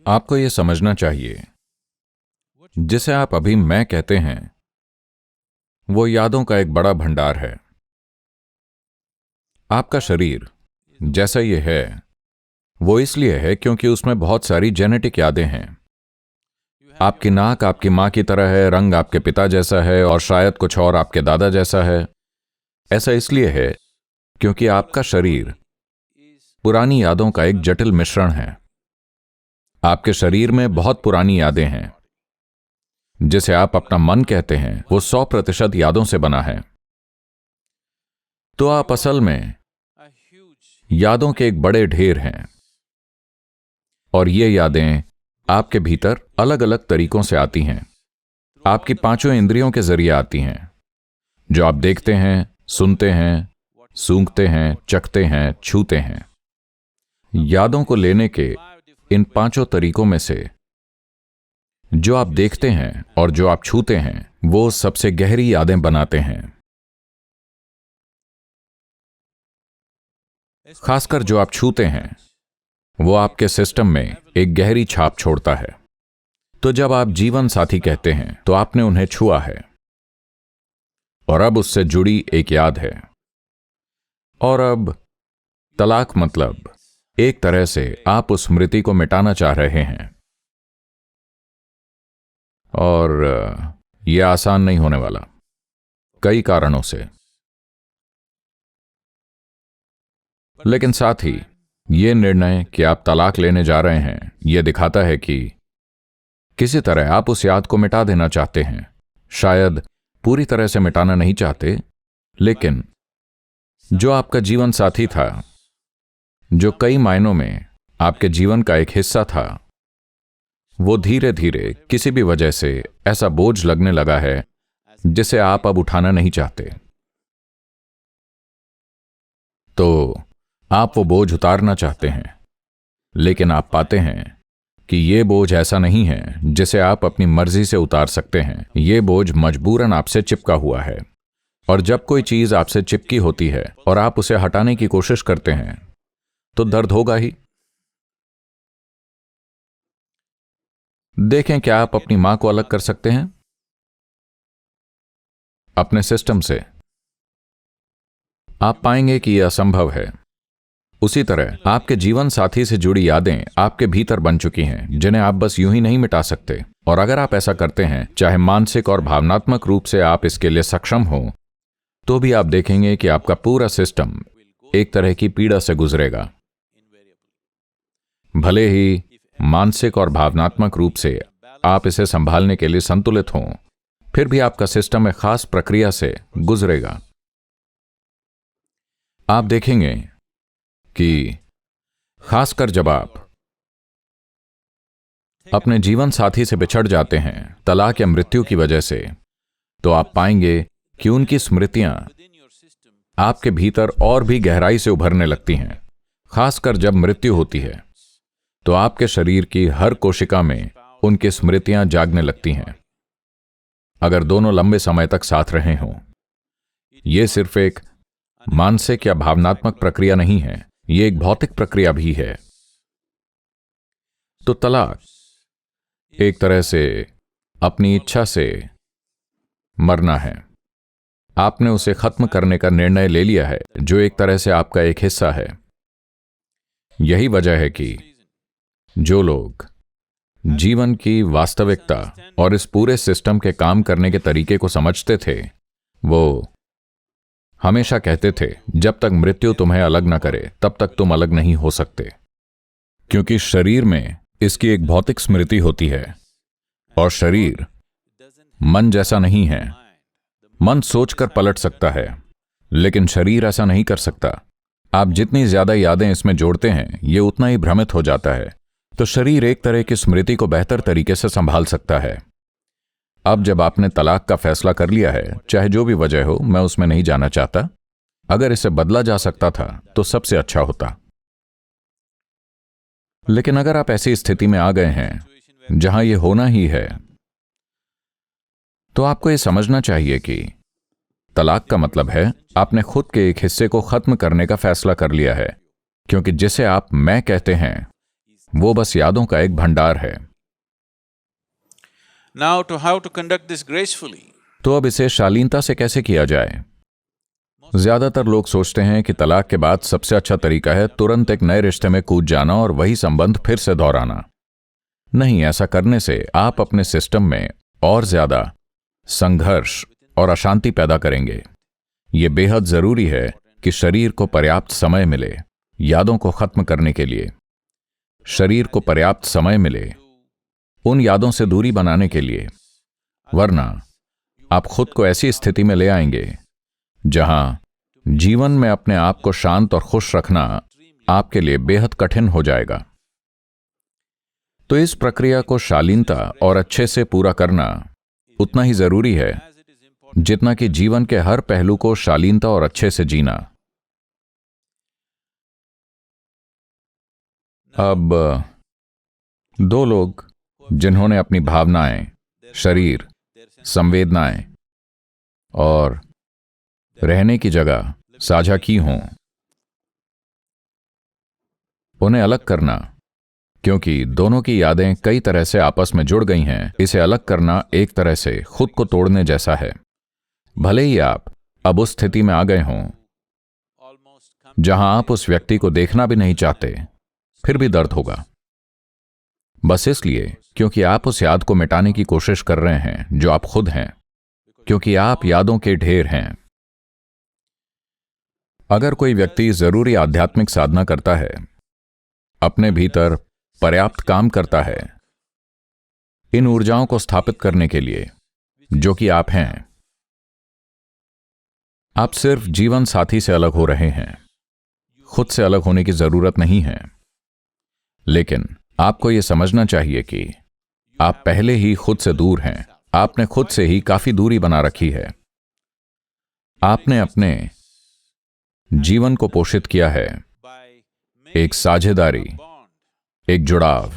आपको यह समझना चाहिए, जिसे आप अभी मैं कहते हैं वो यादों का एक बड़ा भंडार है। आपका शरीर जैसा ये है वो इसलिए है क्योंकि उसमें बहुत सारी जेनेटिक यादें हैं। आपकी नाक आपकी माँ की तरह है, रंग आपके पिता जैसा है और शायद कुछ और आपके दादा जैसा है। ऐसा इसलिए है क्योंकि आपका शरीर पुरानी यादों का एक जटिल मिश्रण है। आपके शरीर में बहुत पुरानी यादें हैं। जिसे आप अपना मन कहते हैं वो 100% यादों से बना है। तो आप असल में यादों के एक बड़े ढेर हैं और ये यादें आपके भीतर अलग अलग तरीकों से आती हैं। आपकी पांचों इंद्रियों के जरिए आती हैं, जो आप देखते हैं, सुनते हैं, सूंघते हैं, चखते हैं, छूते हैं। यादों को लेने के इन पांचों तरीकों में से जो आप देखते हैं और जो आप छूते हैं वो सबसे गहरी यादें बनाते हैं। खासकर जो आप छूते हैं वो आपके सिस्टम में एक गहरी छाप छोड़ता है। तो जब आप जीवन साथी कहते हैं तो आपने उन्हें छुआ है और अब उससे जुड़ी एक याद है। और अब तलाक मतलब एक तरह से आप उस स्मृति को मिटाना चाह रहे हैं और यह आसान नहीं होने वाला, कई कारणों से। लेकिन साथ ही यह निर्णय कि आप तलाक लेने जा रहे हैं यह दिखाता है कि किसी तरह आप उस याद को मिटा देना चाहते हैं। शायद पूरी तरह से मिटाना नहीं चाहते, लेकिन जो आपका जीवन साथी था, जो कई मायनों में आपके जीवन का एक हिस्सा था, वो धीरे धीरे किसी भी वजह से ऐसा बोझ लगने लगा है जिसे आप अब उठाना नहीं चाहते। तो आप वो बोझ उतारना चाहते हैं, लेकिन आप पाते हैं कि ये बोझ ऐसा नहीं है जिसे आप अपनी मर्जी से उतार सकते हैं। ये बोझ मजबूरन आपसे चिपका हुआ है। और जब कोई चीज आपसे चिपकी होती है और आप उसे हटाने की कोशिश करते हैं तो दर्द होगा ही। देखें, क्या आप अपनी मां को अलग कर सकते हैं अपने सिस्टम से? आप पाएंगे कि यह असंभव है। उसी तरह आपके जीवन साथी से जुड़ी यादें आपके भीतर बन चुकी हैं, जिन्हें आप बस यूं ही नहीं मिटा सकते। और अगर आप ऐसा करते हैं, चाहे मानसिक और भावनात्मक रूप से आप इसके लिए सक्षम हो, तो भी आप देखेंगे कि आपका पूरा सिस्टम एक तरह की पीड़ा से गुजरेगा। भले ही मानसिक और भावनात्मक रूप से आप इसे संभालने के लिए संतुलित हों, फिर भी आपका सिस्टम एक खास प्रक्रिया से गुजरेगा। आप देखेंगे कि खासकर जब आप अपने जीवन साथी से बिछड़ जाते हैं तलाक या मृत्यु की वजह से, तो आप पाएंगे कि उनकी स्मृतियां आपके भीतर और भी गहराई से उभरने लगती हैं। खासकर जब मृत्यु होती है तो आपके शरीर की हर कोशिका में उनकी स्मृतियां जागने लगती हैं। अगर दोनों लंबे समय तक साथ रहे हों, यह सिर्फ एक मानसिक या भावनात्मक प्रक्रिया नहीं है, यह एक भौतिक प्रक्रिया भी है। तो तलाक एक तरह से अपनी इच्छा से मरना है। आपने उसे खत्म करने का निर्णय ले लिया है, जो एक तरह से आपका एक हिस्सा है। यही वजह है कि जो लोग जीवन की वास्तविकता और इस पूरे सिस्टम के काम करने के तरीके को समझते थे, वो हमेशा कहते थे, जब तक मृत्यु तुम्हें अलग न करे तब तक तुम अलग नहीं हो सकते। क्योंकि शरीर में इसकी एक भौतिक स्मृति होती है और शरीर मन जैसा नहीं है। मन सोचकर पलट सकता है, लेकिन शरीर ऐसा नहीं कर सकता। आप जितनी ज्यादा यादें इसमें जोड़ते हैं, ये उतना ही भ्रमित हो जाता है। तो शरीर एक तरह की स्मृति को बेहतर तरीके से संभाल सकता है। अब जब आपने तलाक का फैसला कर लिया है, चाहे जो भी वजह हो, मैं उसमें नहीं जाना चाहता, अगर इसे बदला जा सकता था तो सबसे अच्छा होता। लेकिन अगर आप ऐसी स्थिति में आ गए हैं जहां यह होना ही है, तो आपको यह समझना चाहिए कि तलाक का मतलब है आपने खुद के एक हिस्से को खत्म करने का फैसला कर लिया है। क्योंकि जिसे आप मैं कहते हैं वो बस यादों का एक भंडार है। Now, to how to conduct this gracefully? तो अब इसे शालीनता से कैसे किया जाए? ज्यादातर लोग सोचते हैं कि तलाक के बाद सबसे अच्छा तरीका है तुरंत एक नए रिश्ते में कूद जाना और वही संबंध फिर से दोहराना। नहीं, ऐसा करने से आप अपने सिस्टम में और ज्यादा संघर्ष और अशांति पैदा करेंगे। यह बेहद जरूरी है कि शरीर को पर्याप्त समय मिले यादों को खत्म करने के लिए। शरीर को पर्याप्त समय मिले उन यादों से दूरी बनाने के लिए, वरना आप खुद को ऐसी स्थिति में ले आएंगे जहां जीवन में अपने आप को शांत और खुश रखना आपके लिए बेहद कठिन हो जाएगा। तो इस प्रक्रिया को शालीनता और अच्छे से पूरा करना उतना ही जरूरी है जितना कि जीवन के हर पहलू को शालीनता और अच्छे से जीना। अब दो लोग जिन्होंने अपनी भावनाएं, शरीर, संवेदनाएं और रहने की जगह साझा की हों, उन्हें अलग करना, क्योंकि दोनों की यादें कई तरह से आपस में जुड़ गई हैं, इसे अलग करना एक तरह से खुद को तोड़ने जैसा है। भले ही आप अब उस स्थिति में आ गए हों जहां आप उस व्यक्ति को देखना भी नहीं चाहते, फिर भी दर्द होगा, बस इसलिए क्योंकि आप उस याद को मिटाने की कोशिश कर रहे हैं जो आप खुद हैं, क्योंकि आप यादों के ढेर हैं। अगर कोई व्यक्ति जरूरी आध्यात्मिक साधना करता है, अपने भीतर पर्याप्त काम करता है इन ऊर्जाओं को स्थापित करने के लिए जो कि आप हैं, आप सिर्फ जीवन साथी से अलग हो रहे हैं, खुद से अलग होने की जरूरत नहीं है। लेकिन आपको यह समझना चाहिए कि आप पहले ही खुद से दूर हैं। आपने खुद से ही काफी दूरी बना रखी है। आपने अपने जीवन को पोषित किया है एक साझेदारी, एक जुड़ाव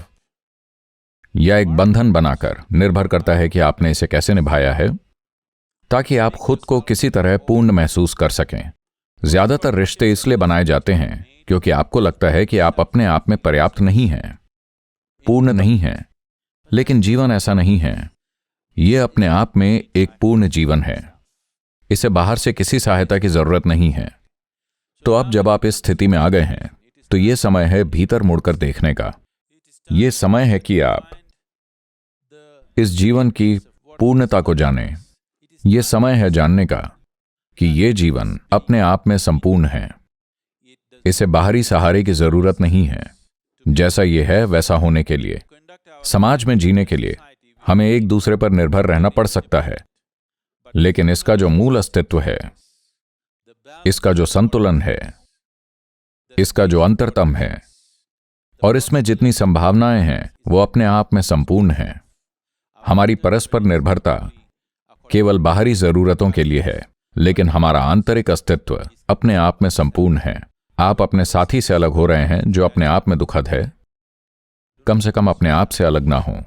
या एक बंधन बनाकर। निर्भर करता है कि आपने इसे कैसे निभाया है, ताकि आप खुद को किसी तरह पूर्ण महसूस कर सकें। ज्यादातर रिश्ते इसलिए बनाए जाते हैं क्योंकि आपको लगता है कि आप अपने आप में पर्याप्त नहीं हैं, पूर्ण नहीं हैं। लेकिन जीवन ऐसा नहीं है। यह अपने आप में एक पूर्ण जीवन है। इसे बाहर से किसी सहायता की जरूरत नहीं है। तो अब जब आप इस स्थिति में आ गए हैं, तो यह समय है भीतर मुड़कर देखने का। यह समय है कि आप इस जीवन की पूर्णता को जानें। यह समय है जानने का कि यह जीवन अपने आप में संपूर्ण है। इसे बाहरी सहारे की जरूरत नहीं है। जैसा यह है वैसा होने के लिए, समाज में जीने के लिए हमें एक दूसरे पर निर्भर रहना पड़ सकता है, लेकिन इसका जो मूल अस्तित्व है, इसका जो संतुलन है, इसका जो अंतरतम है और इसमें जितनी संभावनाएं हैं, वो अपने आप में संपूर्ण है। हमारी परस्पर निर्भरता केवल बाहरी जरूरतों के लिए है, लेकिन हमारा आंतरिक अस्तित्व अपने आप में संपूर्ण है। आप अपने साथी से अलग हो रहे हैं जो अपने आप में दुखद है। कम से कम अपने आप से अलग ना हो।